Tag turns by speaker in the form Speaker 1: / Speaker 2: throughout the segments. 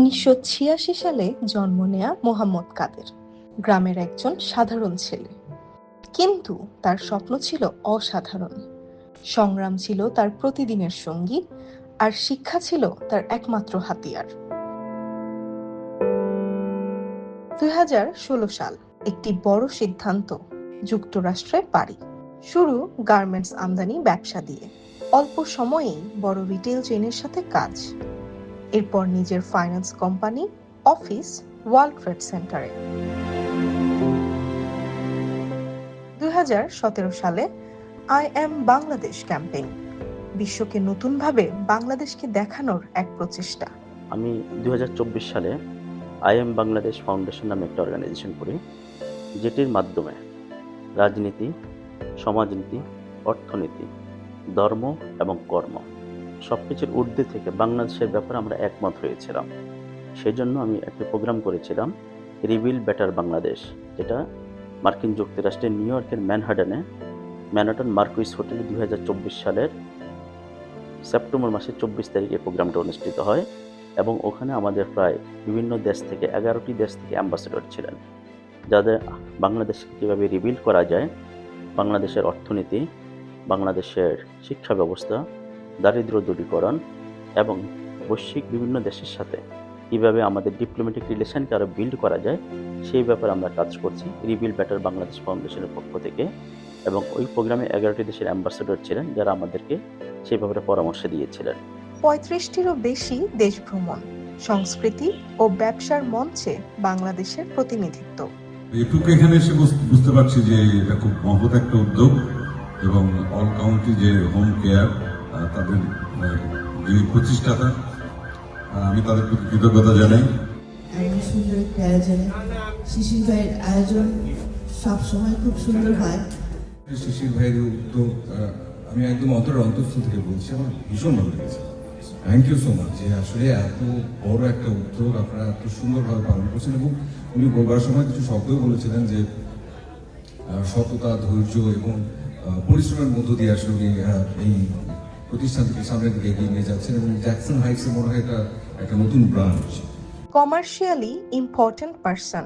Speaker 1: ১৯৮৬ সালে জন্ম নেয়া মোহাম্মদ কাদের গ্রামের একজন সাধারণ ছেলে, কিন্তু তার স্বপ্ন ছিল অসাধারণ। সংগ্রাম ছিল তার প্রতিদিনের সঙ্গী, আর শিক্ষা ছিল তার একমাত্র হাতিয়ার। ২০১৬ সাল, একটি বড় সিদ্ধান্ত, যুক্তরাষ্ট্রে পাড়ি। শুরু গার্মেন্টস আমদানি ব্যবসা দিয়ে, অল্প সময়েই বড় রিটেল চেইনের সাথে কাজ। এরপর নিজের finance company, office world trade সেন্টারে। ২০১৭ সালে আই অ্যাম বাংলাদেশ ক্যাম্পেইন, বিশ্বকে নতুনভাবে বাংলাদেশকে দেখানোর এক প্রচেষ্টা।
Speaker 2: আমি ২০২৪ সালে আই অ্যাম বাংলাদেশ ফাউন্ডেশন নামে একটা অর্গানাইজেশন করি, যেটির মাধ্যমে রাজনীতি, সমাজনীতি, অর্থনীতি, ধর্ম এবং কর্ম সবকিছুর ঊর্ধ্বে থেকে বাংলাদেশের ব্যাপারে আমরা একমত হয়েছিলাম। সেই জন্য আমি একটা প্রোগ্রাম করেছিলাম, রিবিল্ড বেটার বাংলাদেশ, যেটা মার্কিন যুক্তরাষ্ট্রের নিউ ইয়র্কের ম্যানহাটন মার্কুইস হোটেলে ২০২৪ সালের সেপ্টেম্বর মাসের ২৪ তারিখে প্রোগ্রামটা অনুষ্ঠিত হয়, এবং ওখানে আমাদের প্রায় বিভিন্ন দেশ থেকে ১১টি দেশ থেকে অ্যাম্বাসেডর ছিলেন, যাদের বাংলাদেশকে কীভাবে রিবিল্ড করা যায়, বাংলাদেশের অর্থনীতি, বাংলাদেশের শিক্ষা ব্যবস্থা, দারিদ্র্য দূরীকরণ এবং বৈশ্বিক বিভিন্ন দেশের সাথে কীভাবে আমাদের ডিপ্লোম্যাটিক রিলেশনকে আরও বিল্ড করা যায়, সেই ব্যাপারে আমরা কাজ করছি রিবিল্ড বেটার বাংলাদেশ ফাউন্ডেশনের পক্ষ থেকে। এবং ওই প্রোগ্রামে ১১টি দেশের অ্যাম্বাসেডর ছিলেন, যারা আমাদেরকে সেই ব্যাপারে পরামর্শ দিয়েছিলেন।
Speaker 1: ৩৫টিরও বেশি দেশ ভ্রমণ, সংস্কৃতি ও ব্যবসার মঞ্চে বাংলাদেশের প্রতিনিধিত্ব।
Speaker 3: এটুকু এখানে এসে বুঝতে পারছি যে এটা খুব মহৎ একটা উদ্যোগ, এবং অল কাউন্টি যে হোম কেয়ার তাদের যে প্রতিষ্ঠাতা, আমি তাদের প্রতি কৃতজ্ঞতা জানাই।
Speaker 4: সুন্দর একটা আয়োজন, শিশির ভাইয়ের আয়োজন সবসময় খুব সুন্দর হয়।
Speaker 3: শিশির ভাইয়ের উদ্যোগ আমি একদম অন্তঃস্থল থেকে বলছি, আমার ভীষণ ভালো লেগেছে। থ্যাংক ইউ সো মাচ, যে আসলে এত বড় একটা উদ্যোগ আপনারা এত সুন্দরভাবে পালন করছেন। এবং উনি বলবার সময় কিছু শব্দও বলেছিলেন যে সততা, ধৈর্য এবং পরিশ্রমের মধ্য দিয়ে আসলে উনি এই প্রতিষ্ঠানটিকে সামনের দিকে এগিয়ে নিয়ে যাচ্ছেন, এবং জ্যাকসন হাইটসে মনে হয় এটা একটা নতুন branch.
Speaker 1: Commercially important person,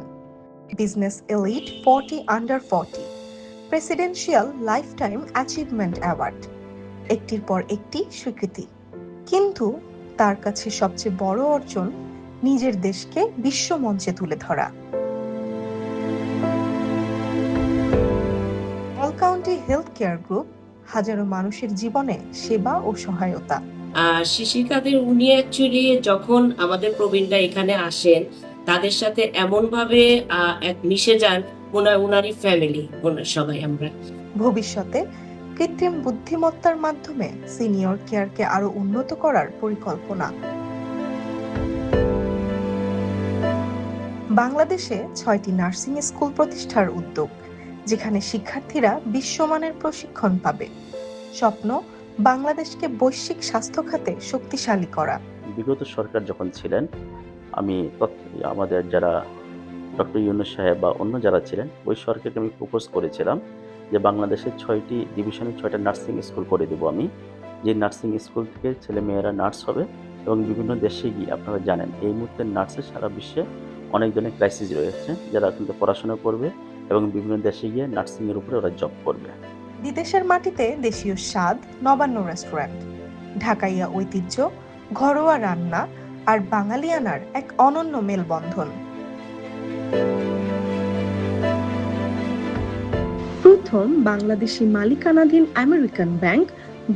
Speaker 1: business elite 40 under 40, presidential life time achievement award, একটির পর একটি স্বীকৃতি। কিন্তু তার কাছে সবচেয়ে বড় অর্জন নিজের দেশকে বিশ্ব মঞ্চে তুলে ধরা। All county health care group, হাজারো মানুষের জীবনে সেবা ও সহায়তা।
Speaker 5: শিশির কাদের উনি অ্যাকচুয়ালি যখন আমাদের প্রবীণরা এখানে আসেন, তাদের সাথে এমন ভাবে এক মিশে যান, উনারই ফ্যামিলি, ওনার সবাই আমরা।
Speaker 1: ভবিষ্যতে কৃত্রিম বুদ্ধিমত্তার মাধ্যমে সিনিয়র কেয়ারকে আরো উন্নত করার পরিকল্পনা। বাংলাদেশে ৬টি নার্সিং স্কুল প্রতিষ্ঠার উদ্যোগ, যেখানে শিক্ষার্থীরা বিশ্বমানের প্রশিক্ষণ পাবে। স্বপ্ন বাংলাদেশকে বৈশ্বিক স্বাস্থ্য খাতে শক্তিশালী করা।
Speaker 2: বিগত সরকার যখন ছিলেন, আমি আমাদের যারা ডক্টর ইউনূস সাহেব বা অন্য যারা ছিলেন, ওই সরকারকে আমি প্রপোজ করেছিলাম যে বাংলাদেশের 6টি ডিভিশনে 6টা নার্সিং স্কুল করে দেবো আমি, যে নার্সিং স্কুল থেকে ছেলেমেয়েরা নার্স হবে। এবং বিভিন্ন দেশে গিয়ে, আপনারা জানেন এই মুহূর্তে নার্সের সারা বিশ্বে অনেক ধরনের ক্রাইসিস রয়েছে, যারা কিন্তু পড়াশোনা করবে এবং বিভিন্ন দেশে গিয়ে নার্সিংয়ের উপরে ওরা জব করবে।
Speaker 1: বিদেশের মাটিতে দেশীয় স্বাদ, নবান্ন রেস্টুরেন্ট, ঢাকাইয়া ঐতিহ্য, ঘরোয়া রান্না আর বাঙালিয়ানার এক অনন্য মেলবন্ধন। প্রথম বাংলাদেশি মালিকানাধীন American bank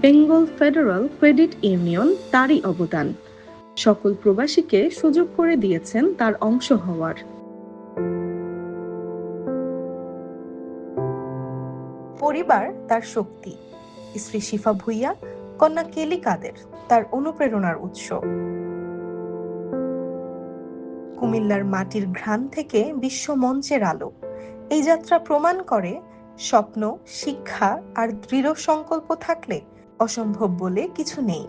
Speaker 1: Bengal federal credit union, তারই অবদান। সকল প্রবাসীকে সুযোগ করে দিয়েছেন তার অংশ হওয়ার। পরিবার তার শক্তি, স্ত্রী শিফা ভুইয়া, কন্যা কেলি কাদের তার অনুপ্রেরণার উৎস। কুমিল্লার মাটির ঘ্রাণ থেকে বিশ্ব মঞ্চের আলো, এই যাত্রা প্রমাণ করে স্বপ্ন, শিক্ষা আর দৃঢ় সংকল্প থাকলে অসম্ভব বলে কিছু নেই।